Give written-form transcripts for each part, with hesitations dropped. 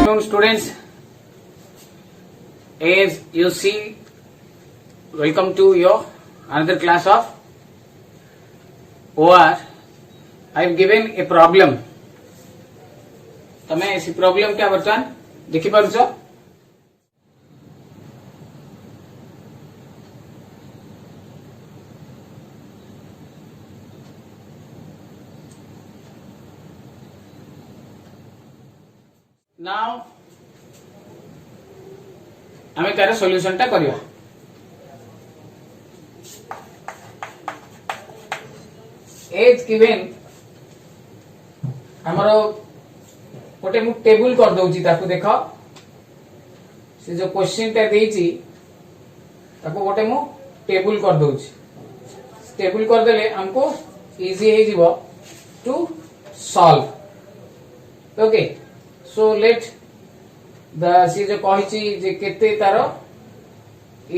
afternoon, students. As you see, welcome to your another class of OR. I have given a problem. तमें ऐसी problem क्या बर्तमान देखी पारुछ? Now आमे तार सॉल्यूशन टा करिया. एज गिवन हमरो गोटे मु टेबल कर दउची ताकू देखो से जो क्वेश्चन टा देइची ताकू गोटे मु टेबल कर दउची. टेबल कर देले हमको इजी हे जीवो to solve. Okay, so let the see जो कहिची जे केते तारो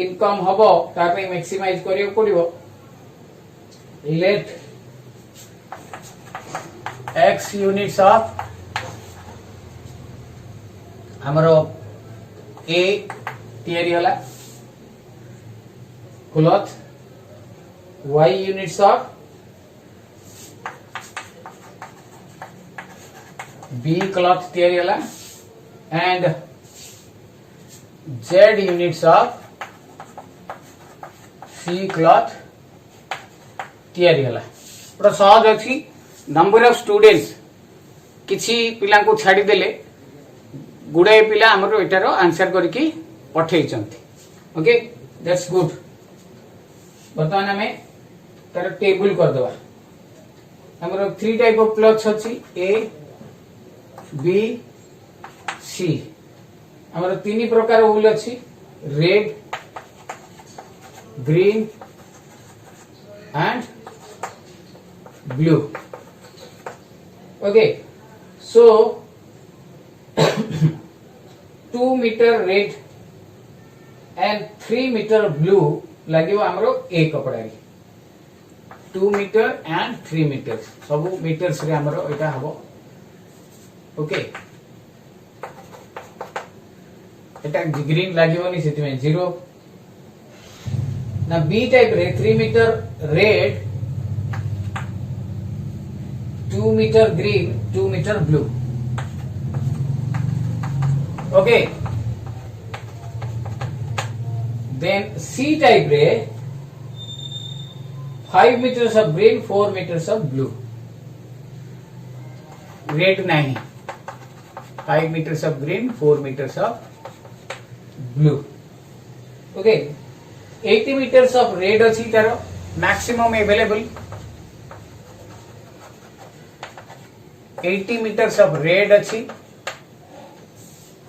इनकम हबो ता पे मैक्सिमाइज करियो पड़िबो. लेट x यूनिट्स ऑफ हमरो a तैयारी होला, cloth y units of b cloth तैयारी होला and z units of c cloth तैयारी होला. पूरा सहज अछि. नंबर ऑफ स्टूडेंट्स किछि पिला को छाडी देले गुडे पिला हमरो एटारो आंसर करके पठेइचंती. Okay, that's good. वर्तमान हमें तार टेबल कर दवा. हमरो 3 टाइप ऑफ क्लॉथ्स अछि, ए बी सी. हमरो 3 प्रकार वूल अछि, red, green and blue. Okay, so 2 metre red and 3 metre blue लागियो हमरो ए कपड़ा रे. 2 मीटर एंड 3 मीटर सब मीटर्स रे हमरो एटा हबो. ओके, एटा ग्रीन लागिवनी सेति में 0. ना बी टाइप रे 3 metre red, 2 metre green, 2 metre blue. Okay, then C type रे 5 metres of green, 4 metres of blue. Red नहीं, 5 metres of green, 4 metres of blue. Okay, 80 metres of red अछि तारो maximum available. 80 metres of red अछि,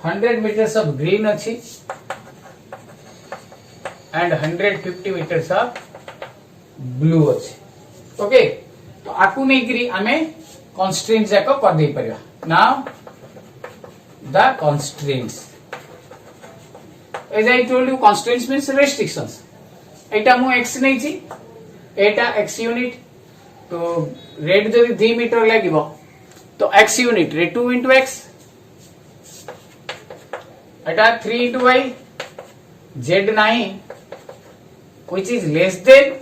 100 metres of green अछि and 150 metres of blue अछि. Okay, तो आकु नै करी हमें कंस्ट्रेंट्स जाको कर दे परिया. Now the constraints. As I told you, constraints means restrictions. एटा मु x नै छी, एटा x यूनिट. तो रेड जदि 3 मीटर लागिबो तो x यूनिट रे 2 into x, एटा 3 into y, z नहीं which is less than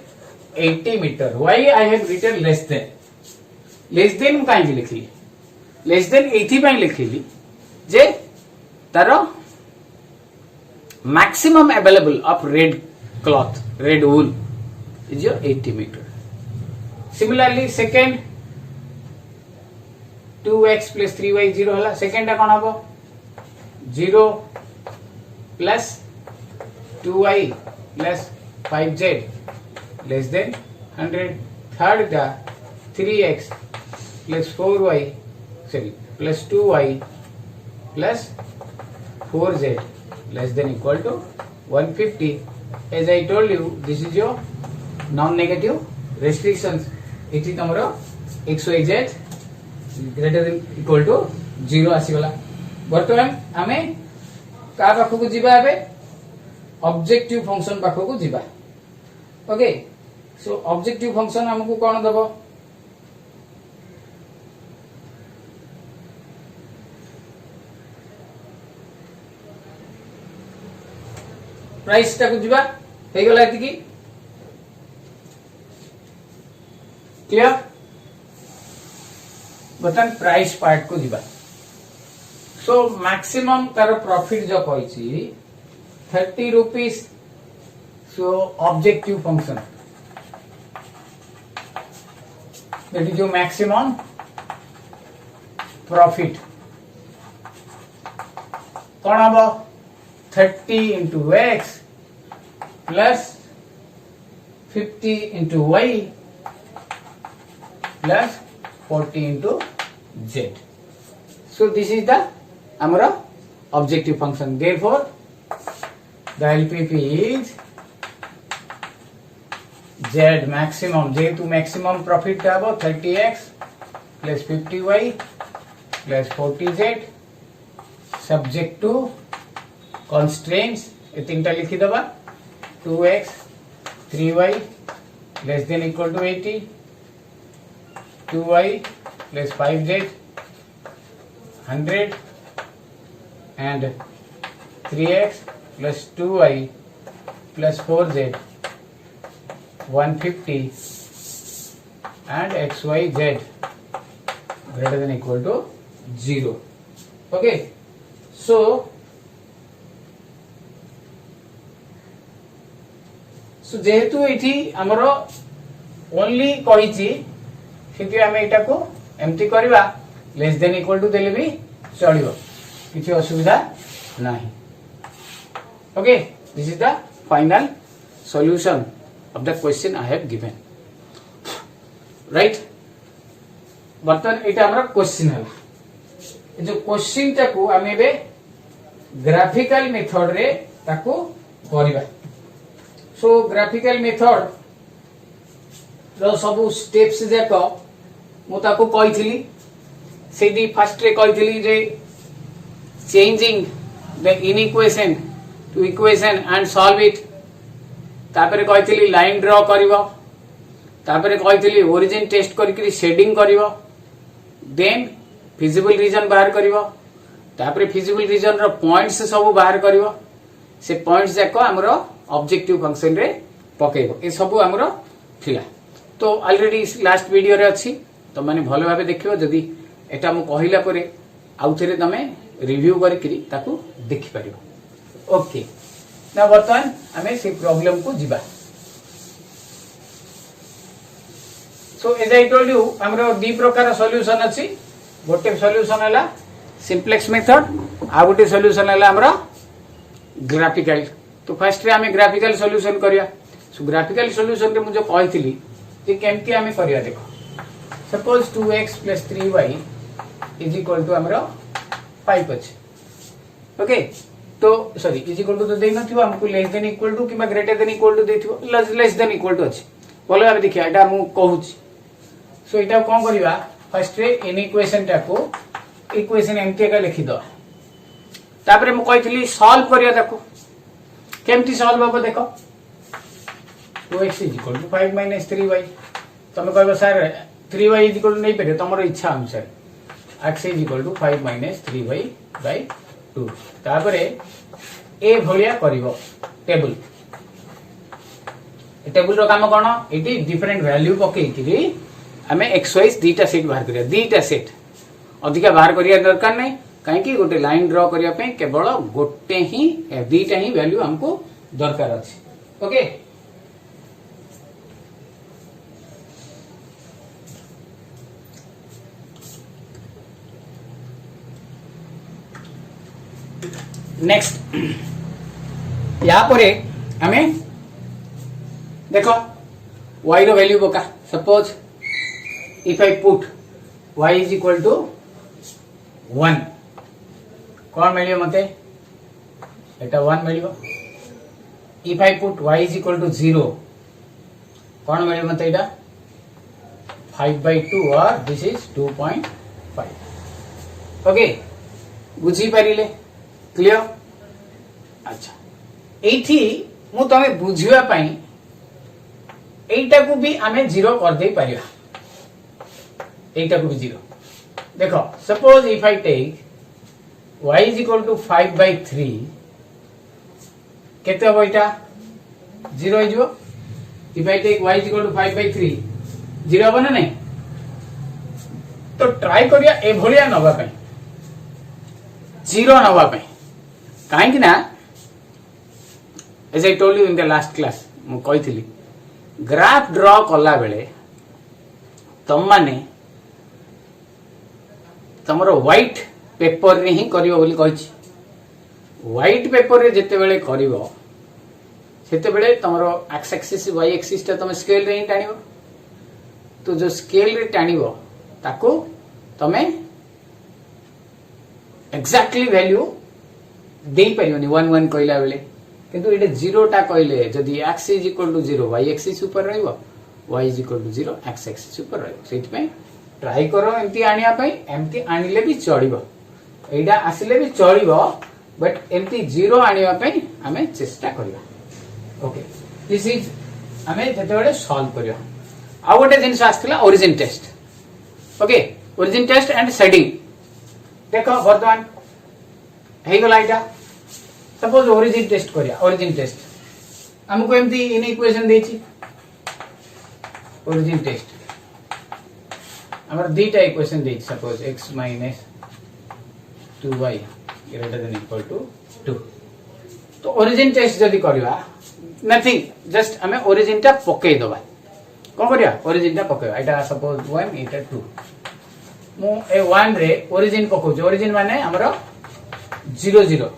80 meter. Why I have written less than? less than मु काहे लिखली? less than एथि पय लिखली जे तारो maximum available of red cloth, red wool is your 80 meter. Similarly, second 2x plus 3y 0 होला. second टा कोन हबो 0 plus 2y plus 5z less than 100. third टा 3x plus 4y plus 2y plus 4z less than equal to 150. As I told you, this is your non-negative restrictions. इति तमरो xyz greater than equal to 0 आसीगला. वर्तमान आमे का पाखकु जिबा बे objective function पाखकु जिबा. Okay, सो objective function हमकु कोन दबो? Price टाकू जिबा हे गला एति की क्लियर बतन प्राइस पार्ट को जिबा सो मैक्सिमम तार प्रॉफिट जो कहिछि 30 rupees so objective function that is your maximum profit कौन हम 30 into x plus 50 into y plus 40 into z. So this is the our objective function. Therefore, the LPP is z maximum. जेहेतु maximum profit का अब 30x plus 50y plus 40z subject to constraints ये तीनटा लिखी दबा 2x 3y less than equal to 80 2y plus 5z 100 and 3x plus 2y plus 4z 150 and xyz greater than equal to 0. Okay, so जेहेतु एठी हमरो only कहिछि सेति हम एटा को एम्प्टी करबा लेस देन इक्वल टू देले भी चलिबो किछि असुविधा नाही. Okay, this is the final solution of the question I have given. Right, बर्तन एटा हमरो क्वेश्चन है. ए जो क्वेश्चन टाको हम एबे ग्राफिकल मेथड रे ताको करबा. सो ग्राफिकल मेथड रो सब स्टेप्स जाक मु ताको कहिथिली सेदी फर्स्ट रे कहिथिली जे changing the inequation to equation and solve it. तापरे कहिथिली लाइन ड्रा करिवो, तापरे कहिथिली ओरिजिन टेस्ट करिकरी शेडिंग करिवो, देन फिजिबल रीजन बाहर करिवो, तापरे फिजिबल रीजन रो पॉइंट्स सब बाहर करिवो. से पॉइंट्स जाक हमरो ऑब्जेक्टिव फंक्शन रे पकेइबो. ए सब हमरो थिला तो ऑलरेडी लास्ट वीडियो रे अछि तो माने भलो भाबे देखियो. जदी एटा मु कहिला परे आउथरे तमे रिव्यू करिकरी ताकू देखि परियो. ओके, ना वर्तमान हमें से प्रॉब्लम को जिबा. So as I told you हमरो दी प्रकार सॉल्यूशन अछि. गोटे सॉल्यूशन हला सिंप्लेक्स मेथड, आ गोटे सॉल्यूशन हला हमरो ग्राफिकल. तो फर्स्ट रे हमें ग्राफिकल सॉल्यूशन करिया. सो ग्राफिकल सॉल्यूशन रे मुझे कहिथिली जे केमती हमें करिया. देखो suppose 2x + 3y is equal to हमरो 5 अछि. ओके, तो सॉरी इज इक्वल टू तो देइ नथियो, हमको लेस देन इक्वल टू किबा ग्रेटर देन इक्वल टू देथियो. लेस देन इक्वल टू अछि. बोलो हम देखिया एटा मु कहूची. सो एटा कोन करिवा, फर्स्ट रे इन इक्वेशन टा को इक्वेशन एमटी का लिखि दो. तापरे मु कहिथिली सॉल्व करिया. ताको केमती सॉल्व होबो देखो. 2x = 5 - 3y. तमे कहबो सर 3y = नहीं पेरे तमरो इच्छा अनुसार. x = 5 - 3y/2. तापरे ए भलिया करिवो टेबल. ए टेबल रो काम कोन, एटी डिफरेंट वैल्यू पके किरी हमें xy दीटा सेट बाहर करिया. दीटा सेट अधिका बाहर करिया दरकार नहीं. कहीं कि गोटे लाइन ड्रॉ करिया पे केवल गोटे ही दीटा ही वैल्यू हमको दरकार अछि. ओके, नेक्स्ट यहाँ पर हमें देखो y रो वैल्यू पका. Suppose if I put y = 1 कौन मिलियो मते एटा 1 मिलियो. इफ आई पुट y = 0 कौन मिलियो मते एटा 5/2 और दिस इज 2.5. ओके, बुझी पारिले क्लियर. अच्छा, एठी मु तमे बुझिया पई एटा को भी हमें 0 कर दे पारिया. एटा को भी 0. देखो suppose if I take y = 5/3 केते हो एटा 0 हो जिवो if I take y equal to 5/3 0 हो ना नहीं तो ट्राई करिया ए भलिया नबा पई 0 नबा पई काहे कि ना as I told you in the last class मु कहिथिली ग्राफ ड्रॉ कला बेले तुम माने तमरो व्हाइट पेपर रे ही करियो बोली कहिछि व्हाइट पेपर रे जते बेले करिवो सेते बेले तमरो एक्स एक्सिस y एक्सिस ता तुम स्केल रे ही टाणिबो तो जो स्केल रे टाणिबो ताको तमे एक्जेक्टली वैल्यू दे परियोनी 1 1 कहला बेले किंतु एटे 0 टा कहले जदी x is equal to 0 y axis ऊपर रहइबो y is equal to 0 x axis ऊपर रहइबो सेति पई ट्राई करो एमती आनिया पई एमती आनिले भी चढ़िबो एडा आसिले भी चढ़िबो बट एमती 0 आनिया पई हमें चेष्टा करिया ओके दिस इज हमें जते बेले सॉल्व करियो आ गोटे जिंस आस्थिला origin test okay origin test and shading देखो वर्तमान हे गला इटा सपोज ओरिजिन टेस्ट करिया ओरिजिन टेस्ट हमको एमती इन इक्वेशन देछि ओरिजिन टेस्ट हमर दीटा इक्वेशन देछि suppose x minus 2y greater than equal to 2 तो ओरिजिन टेस्ट जदी करिवा नथिंग जस्ट हमें ओरिजिन टा पके दबा कोन करिया ओरिजिन टा पकेवा एटा सपोज 1 एटा 2 मु ए 1 रे ओरिजिन पको ओरिजिन माने हमरो 0 0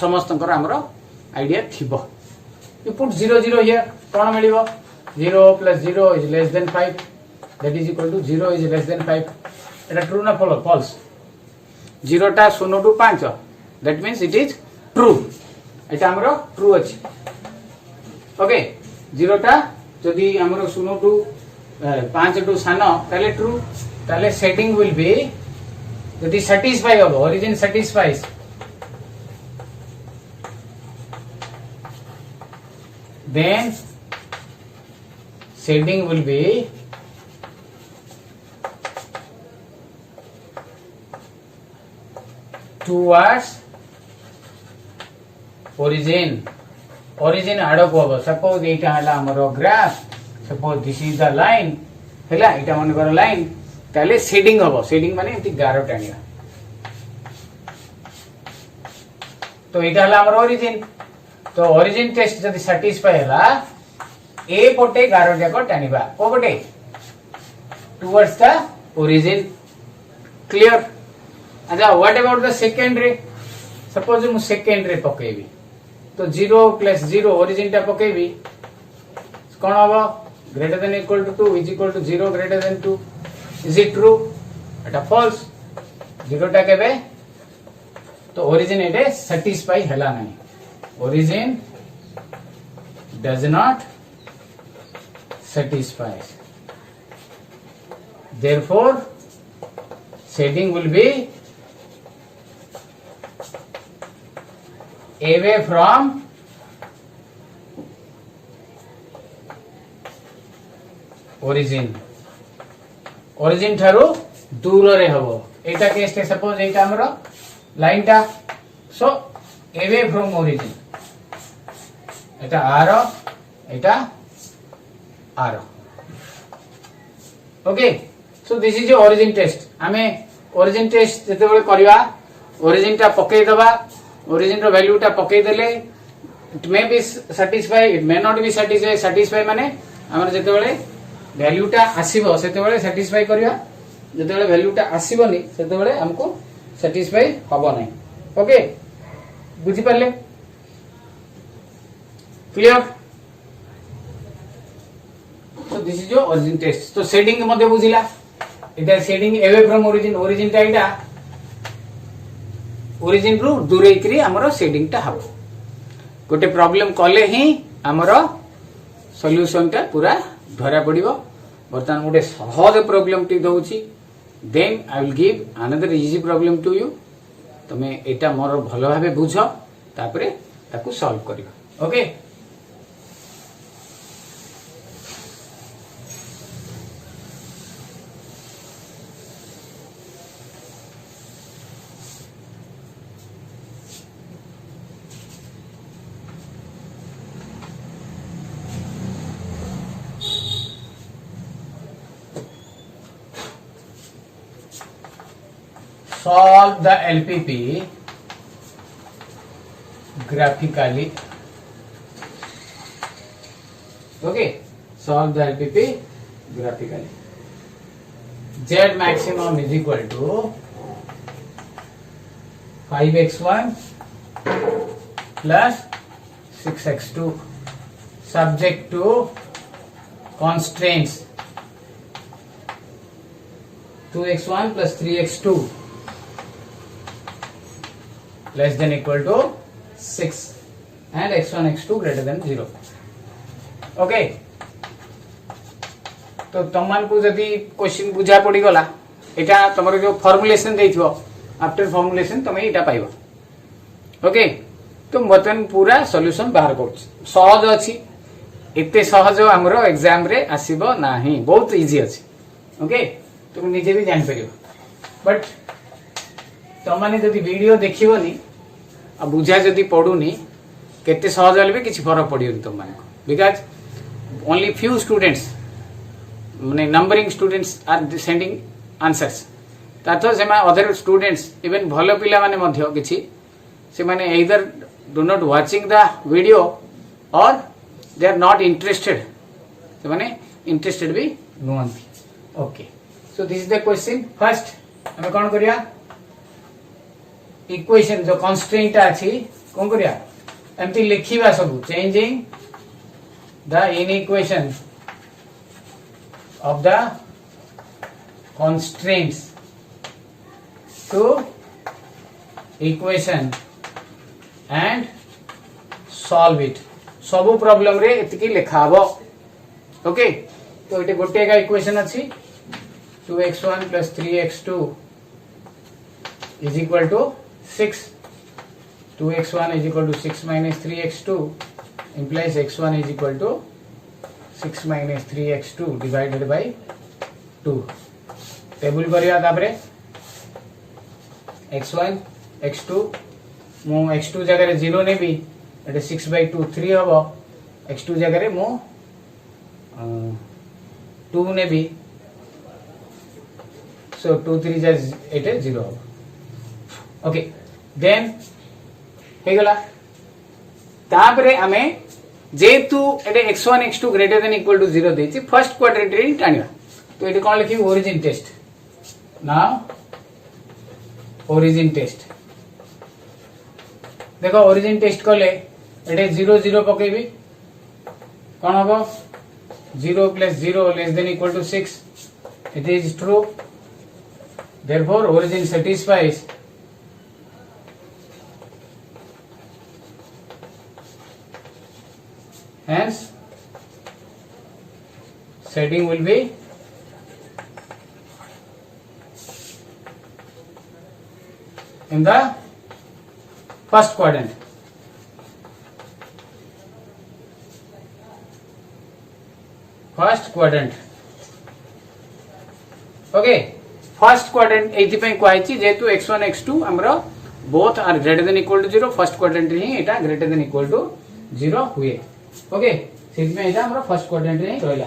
समस्तंकर हमरो आईडिया थिबो यू पुट 0 0 हियर कोन मिलिबो 0 plus 0 is less than 5 that is equal to 0 is less than 5 Etah true ना false 0 टा 0 to 5 that means it is true एटा हमरो ट्रू अछि ओके 0 टा जदी हमरो 0 टू 5 टू सानो ताले ट्रू ताले सेटिंग विल बी जदी satisfy हो origin satisfies then shading will be towards origin origin आडो को हो सपोज एटा हला हमरो graph suppose this is the line हला एटा मन कर लाइन ताले शेडिंग हो शेडिंग माने एटी गारो टानिया तो एटा हला हमरो ओरिजिन तो ओरिजिन टेस्ट जदी सैटिस्फाई हला ए पोटे गारो जाको टानिबा को पोटे टुवर्ड्स द ओरिजिन क्लियर अच्छा व्हाट अबाउट द सेकंड रे सपोज मु सेकंड रे पकेबी तो 0 plus 0 ओरिजिन टा पकेबी कोन हबो greater than equal to 2 is equal to 0 greater than 2 is it true एटा फॉल्स 0 टा केबे तो ओरिजिन एटे सैटिस्फाई हला नहीं origin does not satisfies therefore shading will be away from origin origin ठारू दूर रे हबो एटा केस ते सपोज एटा हमरो लाइन टा सो away from origin एटा आर एटा आर okay so this is origin test हमें ओरिजिन टेस्ट जते बेले करबा ओरिजिन टा पके दबा ओरिजिन रो वैल्यू टा पके देले it may be satisfy it may not be satisfy satisfy माने हमर जते बेले वैल्यू टा आसीबो सेते बेले सैटिस्फाई करबा जते बेले वैल्यू टा आसीबोनी सेते बेले हमको सैटिस्फाई हबो नै ओके बुझी परले clear so this is your origin test so shading मध्ये बुझिला इटा shading away from origin origin टा इटा origin रु दूरे करी हमरो shading टा हबो गोटे प्रॉब्लम कले ही हमरो सॉल्यूशन टा पूरा धरा पड़िबो वर्तमान गोटे सहज प्रॉब्लम टी दउची then I will give another easy problem to you तमे एटा मोर भलो भाबे बुझो तापरे ताकू सॉल्व करियो okay solve the LPP graphically. Okay, solve the LPP graphically. Z maximum is equal to 5x1 plus 6x2 subject to constraints 2x1 plus 3x2 less than equal to 6 and x1 x2 greater than 0. Okay, तो तुम को जदि question बुझा पड़ी गला एटा तमरो जो formulation देइथिबो after formulation तुम एटा पाइबो. Okay, तो बर्तमान पूरा सॉल्यूशन बाहर कर सहज अछि एते सहज हमरो एग्जाम रे आसीबो नाही बहुत इजी अछि. ओके, तुम निजे भी जान परिबो बट तुम माने जदि वीडियो देखिबोनी आ बुझा जदि पडुनी केते सहज होले भी किछि फरक पडियोनी तुम माने को बिकॉज़ ओनली फ्यू स्टूडेंट्स माने numbering students are sending answers तातो सेमा अदर स्टूडेंट्स इवन भलो पिला माने मध्य किछि से माने either do not watching the video or they are not interested से माने इंटरेस्टेड भी नुहंती. Okay, so this is the question. First हमें कोन करिया इक्वेशन जो कंस्ट्रेंट अछि कोन करिया एमती लिखिबा सब changing the inequation of the constraints to equation and solve it. सबु प्रॉब्लम रे एतिकी लिखा हबो. ओके, तो एटे गोटे का इक्वेशन अछि 2x1 plus 3x2 is equal to 6. 2x1 is equal to 6 minus 3x2 implies x1 is equal to 6 minus 3x2 divided by 2. Table करिया तापरे x1 x2 मु x2 जगह रे 0 नेबी एटे 6 by 2 3 हबो. x2 जगह रे मु 2 नेबी सो 2 3 जा एटे 0 हबो. ओके, देन हे गला तापरे हमें जेतु एटे x1 x2 greater than equal to 0 देछि फर्स्ट क्वाड्रेंट रे टानिया. तो एटे कोन लिखि origin test. Now origin test देखो ओरिजिन टेस्ट कले एटे 0 0 पकेबी कोन हबो 0 plus 0 less than equal to 6. It is true. Therefore origin satisfies. Hence setting will be in the first quadrant. First quadrant. Okay, first quadrant एथि पे कहैछि जेतु x1 x2 हमरो both are greater than equal to 0 first quadrant रे एटा greater than equal to 0 हुए. Okay, सिर्फ में एटा हमरा first quadrant रे रहला.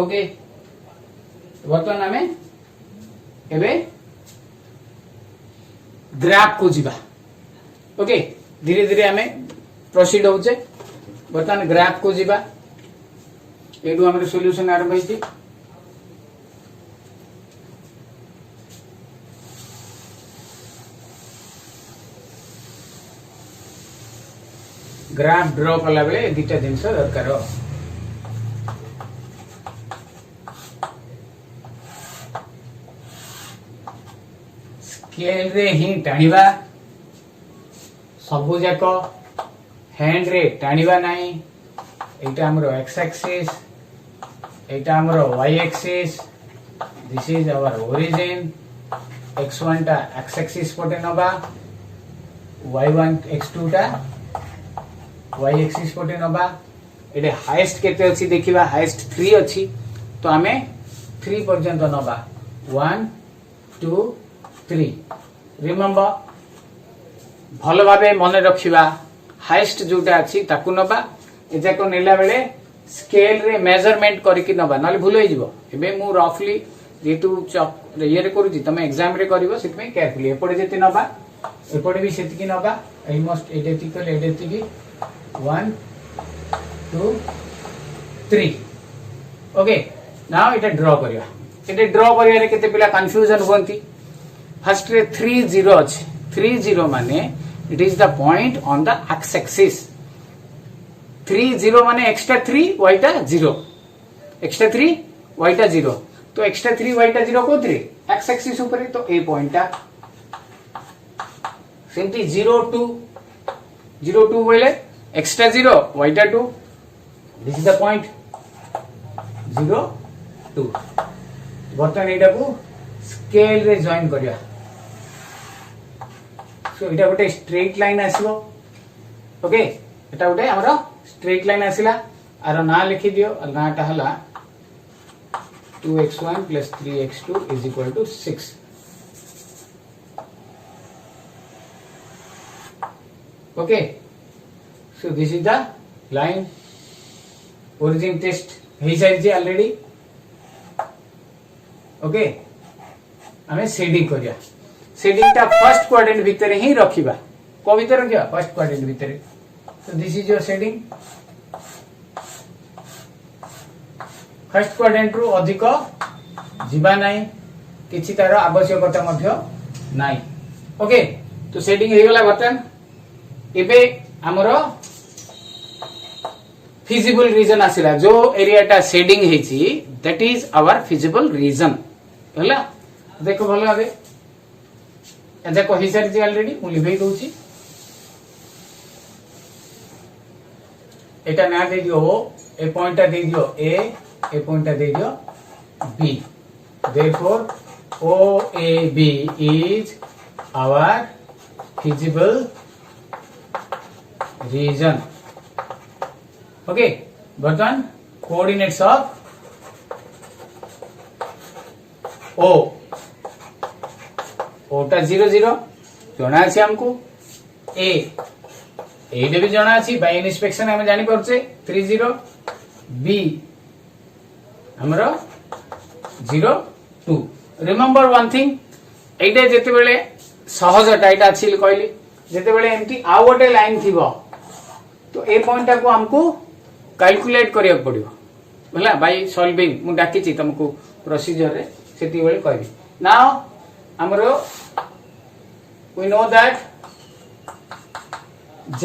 ओके, वर्तमान हमें एबे ग्राफ को जीवा. ओके, धीरे धीरे हमें प्रोसीड होचे. वर्तमान ग्राफ को जीवा. एडू हमर सॉल्यूशन आरंभ होइछि. ग्राफ ड्रॉ कला बेले दुटा जिनस दरकार. स्केल रे ही टाणीबा सबु जाक हैंड रे टाणीबा नाही. एटा हमरो x एक्सिस एटा हमरो y axis. This is our origin. x1 टा x एक्सिस पटे नबा y1 x2 टा y एक्सिस पटे नबा. एटे हाईएस्ट केते अछि देखिबा हाईएस्ट 3 अछि तो हमें 3 पर्यंत नबा 1 2 3. रिमेंबर भलो भाबे मन रखिबा हाईएस्ट जोटा अछि ताकू नबा. एजा को नेला बेले स्केल रे मेजरमेंट करिकि नबा नले भूल होई जिवो. एबे मु रफली जेतु ये करूची तुम एग्जाम रे करिवो सिट में केयरफुली एपटे जेति नबा एपटे भी सेति नबा ऑलमोस्ट एडेटिकल एडेटिकी 1 2 3 ओके नाउ इटा ड्रॉ करिया इटा ड्रॉ करिया रे केते पिला कंफ्यूजन होंती फर्स्ट रे 3 0 अछि 3 0 माने it is the point on the x axis 3 0 माने एक्स्ट्रा 3 वाईटा 0 एक्स्ट्रा 3 वाईटा 0 तो एक्स्ट्रा 3 वाईटा 0 को 3 एक्स एक्सिस ऊपर तो ए पॉइंट सेमती 0 2 बोले extra 0 वाईटा 2 this is the point 0 2 बर्तमान एटा को स्केल रे जॉइन करिया सो एटा गोटे स्ट्रेट लाइन आसीबो ओके एटा गोटे हमर स्ट्रेट लाइन आसीला आरो ना लिखि दियो नाटा हला 2x1 plus 3x2 is equal to 6 okay so this is the line origin test he said already okay हमें शेडिंग करिया शेडिंग ता फर्स्ट क्वाड्रेंट भीतर ही रखिबा को भीतर रखिबा फर्स्ट क्वाड्रेंट भीतर so this is your shading first quadrant रु अधिक जीवा नाही किछि तार आवश्यकता मध्य नाही ओके तो सेटिंग हे गला बटन एबे हमरो फिजिबल रीजन आसिला जो एरियाटा शेडिंग हेची that is our feasible region हला देखो भलो आबे एजा कहि सारी ऑलरेडी मु लिखै दोची एटा ना दे दियो ए पॉइंटटा दे दियो ए पॉइंट दे दियो B therefore OAB is our feasible region okay बर्तमान coordinates of O टा 0 0 जना अछि हमको A एडे भी जना अछि बाय इंस्पेक्शन हम जानि परछे 3 0 B हमरो 0 2 रिमेंबर वन थिंग एटा जेते बेले सहजटा एटा अछि कहली जेते बेले एमटी आ गोटे लाइन थिबो तो ए पॉइंट को हमको कैलकुलेट करिया पड़ियो भला बाय सॉल्विंग मु डाकी छि तुमको प्रोसीजर रे सेति बेले कहबी नाउ हमरो we know that z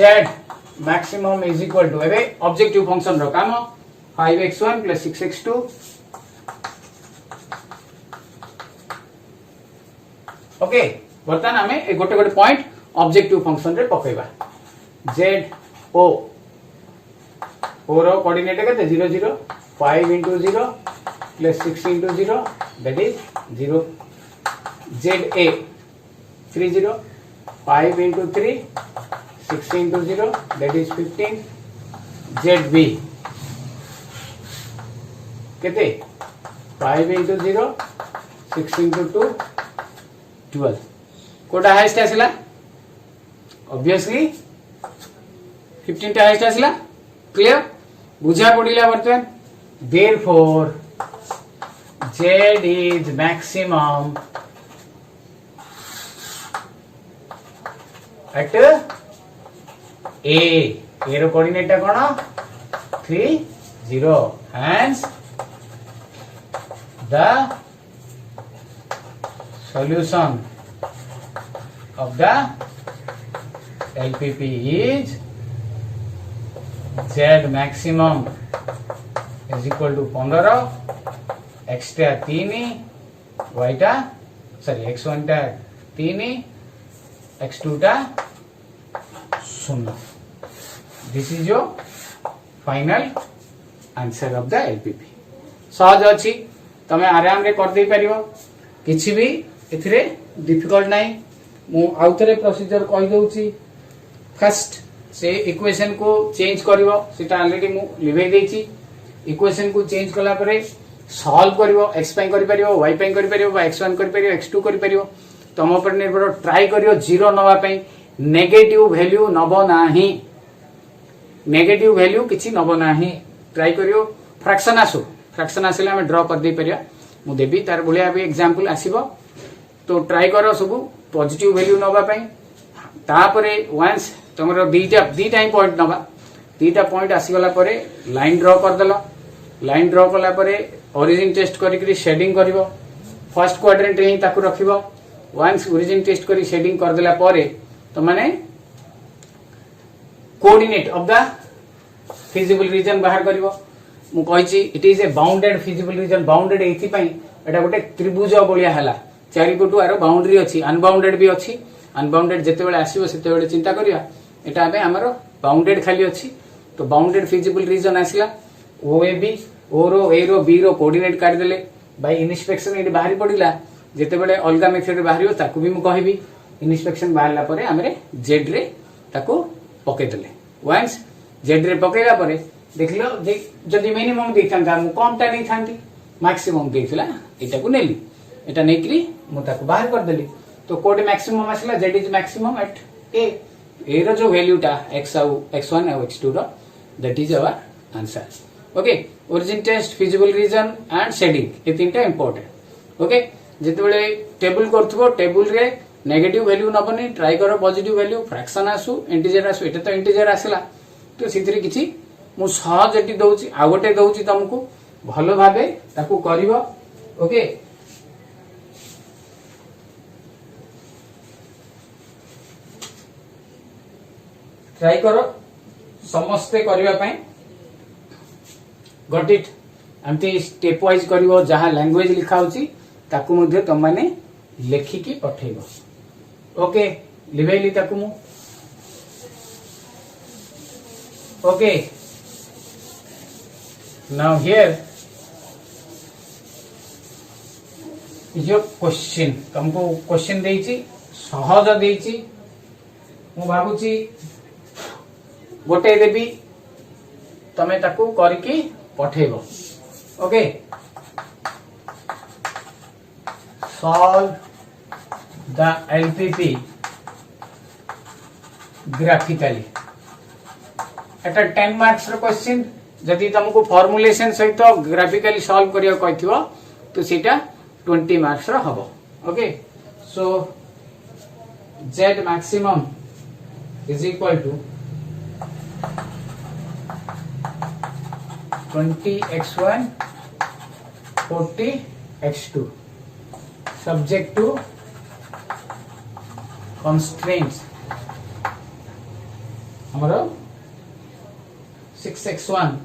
maximum is equal to एबे ऑब्जेक्टिव फंक्शन रो काम 5x1 plus 6x2 ओके बर्तमान हमें ए गोटे गोटे पॉइंट ऑब्जेक्टिव फंक्शन रे पकेबा z o रो कोऑर्डिनेट केते 0 0 5 into 0 plus 6 into 0 that is 0 z a 3 0 5 into 3 6 into 0 that is 15 z b केते 5 into 0 6 into 2 12 कोटा हाईएस्ट आसिला ऑब्वियसली 15 टा हाईएस्ट आसिला क्लियर बुझा पड़िला बर्तमान therefore z is maximum at a रो कोऑर्डिनेट कोन 3 0 hence the solution of the LPP is z maximum is equal to 15 extra 3 y टा सॉरी x1 टा 3 x2 टा 0 this is your final answer of the LPP सहज अछि तमे आराम रे कर दे परिबो किछि भी एथिरे डिफिकल्ट नाही मु आउथरे प्रोसीजर कहि दउची फर्स्ट से इक्वेशन को चेंज करिवो सेटा ऑलरेडी मु लिभै देछि इक्वेशन को चेंज कला परे सॉल्व करिवो x पई करि परिवो y पई करि परिवो बा x1 करि परिवो x2 करि परिवो तम ऊपर निर्भर ट्राई करियो जीरो नवा पई नेगेटिव वैल्यू नबो नाही नेगेटिव वैल्यू किछि नबो नाही ट्राई करियो फ्रैक्शन आसो फ्रैक्शन आसिले हम ड्रॉ कर दे परिया मु देबी तार भलिया भी एग्जांपल आसीबो तो ट्राई करो सब पॉजिटिव वैल्यू नबा पई तापरे वंस तुमरो दीटा ही पॉइंट नबा दीटा पॉइंट आसी गला परे लाइन ड्रॉ कर देलो लाइन ड्रॉ कला परे ओरिजिन टेस्ट करी शेडिंग करिवो फर्स्ट क्वाड्रेंट रे ही ताकू रखिवो वंस ओरिजिन टेस्ट करी शेडिंग कर देला परे तो माने coordinate of the feasible region बाहर करिवो मु कहिछि it is a bounded feasible region bounded एथि पई एटा गोटे त्रिभुज बलिया हला चारि कोटु आरो बाउंड्री अछि अनबाउंडेड भी अछि अनबाउंडेड जेते बेले आसीबो सेते बेले चिंता करिया एटा आबे हमरो बाउंडेड खाली अछि तो बाउंडेड फिजिबल रीजन आसिला ओ ए बी ओ रो ए रो बी रो कोऑर्डिनेट काट देले बाय इन्स्पेक्शन एटी बाहरी पडिला जेते बेले अलगा मेथड बाहरियो ताकू भी मु कहबी इन्स्पेक्शन बाहरला परे हमरे जेड रे ताकू पके देले वंस जेड रे पकेला परे देखलो जे जदी मिनिमम देखथांता मु कमटा नै थांती मैक्सिमम देखला एटा को नेली एटा नेकरी मु ताकू बाहर कर देली तो कोड मैक्सिमम आसला Z is maximum at A रो जो वैल्यूटा x1 और x2 रो that is our answer okay origin test feasible region and shading ए तीनटा इंपोर्टेंट ओके जेते बेले टेबल करथबो टेबल रे नेगेटिव वैल्यू नबनी ट्राई करो पॉजिटिव वैल्यू फ्रैक्शन आसु इंटीजर आसु एटा तो इंटीजर आसला तो सिथरे किछि मु सहज एटी दउची आ गोटे दउची तुमको भलो भाबे ताकू करिवो ओके ट्राई करो समस्ते करिवा पई गॉट इट एमती स्टेप वाइज करिवो जहां लैंग्वेज लिखा होची ताकू मध्ये तुम माने लेखिकी पठेइबो ओके लिवेली ताकू मु okay now here is your question तुमको क्वेश्चन देइची सहज देइची मु भाबुची गोटे देबी तमे ताकू करके पठेबो okay solve the LPP graphically एटा 10 मार्क्स रो क्वेश्चन जदि तुमको फॉर्मुलेशन सहित ग्राफिकली सॉल्व करियो कहिथिबो तो सेटा 20 मार्क्स रो हबो okay so z maximum is equal to 20x1 40x2 subject to constraints हमारा 6x1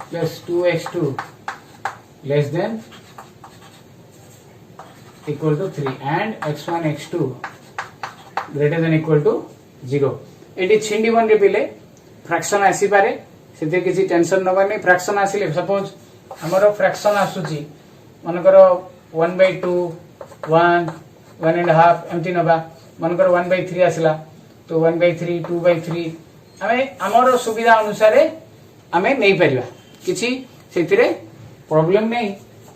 plus 2x2 less than equal to 3 and x1 x2 greater than equal to 0 एटी छिंडी वन रे पिले फ्रैक्शन आसी पारे सेते किसी टेंशन नबा नै फ्रैक्शन आसीले सपोज हमरो फ्रैक्शन आसुची मनकर 1/2 1 1.5 एमती नबा मनकर 1/3 आसला तो 1/3 2/3 हमें हमरो सुविधा अनुसार हमें नै परिबा किछि सेतिरे प्रॉब्लम नै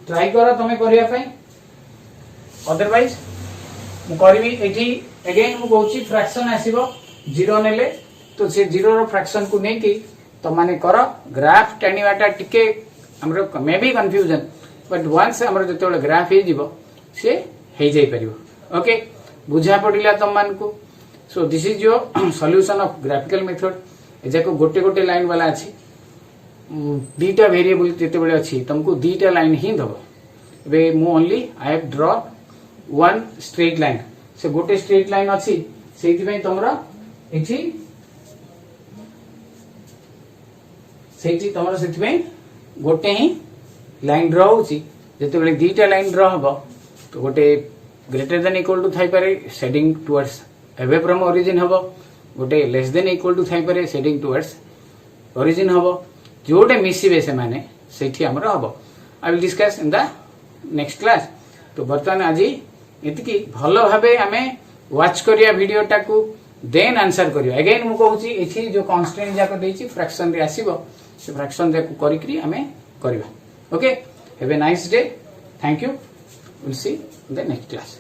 ट्राई करो तमे करिया पई अदरवाइज मु करबी एठी अगेन मु कहूची फ्रैक्शन आसीबो 0 नेले तो से 0 रो फ्रैक्शन को नै कि तो माने करो ग्राफ टानिवाटा टिके हमरो maybe confusion but once हमरो जते ग्राफ हे जीवो से हे जाई परिबो ओके बुझा पडिला तुम मान को सो this is your solution of graphical method एजा को गोटे गोटे लाइन वाला अछि दीटा वेरिएबल जते बेले अछि तुमको दीटा लाइन ही दबो बे मु only I have draw one straight line से गोटे स्ट्रेट लाइन अछि सेति पई तमरा एठी सेठी तमरा सेति पई गोटे ही लाइन ड्रॉ होची जते बेले दीटा लाइन ड्रॉ हबो तो गोटे ग्रेटर देन इक्वल टू थाई पारे shading towards away from origin हबो गोटे लेस देन इक्वल टू थाई पारे शेडिंग टुवर्ड्स ओरिजिन हबो जोटे मिसिबे से माने सेठी हमरो हबो I will discuss in the next class तो बर्तमान आज एतिकी भलो भाबे हमें वॉच करिया वीडियो टाकू देन आंसर करियो अगेन मु कहूची एथि जो कांस्टेंट जाको देछि फ्रैक्शन रे आसीबो से फ्रैक्शन जाको करिकरी हमें करबा okay have a nice day thank you will see in the next class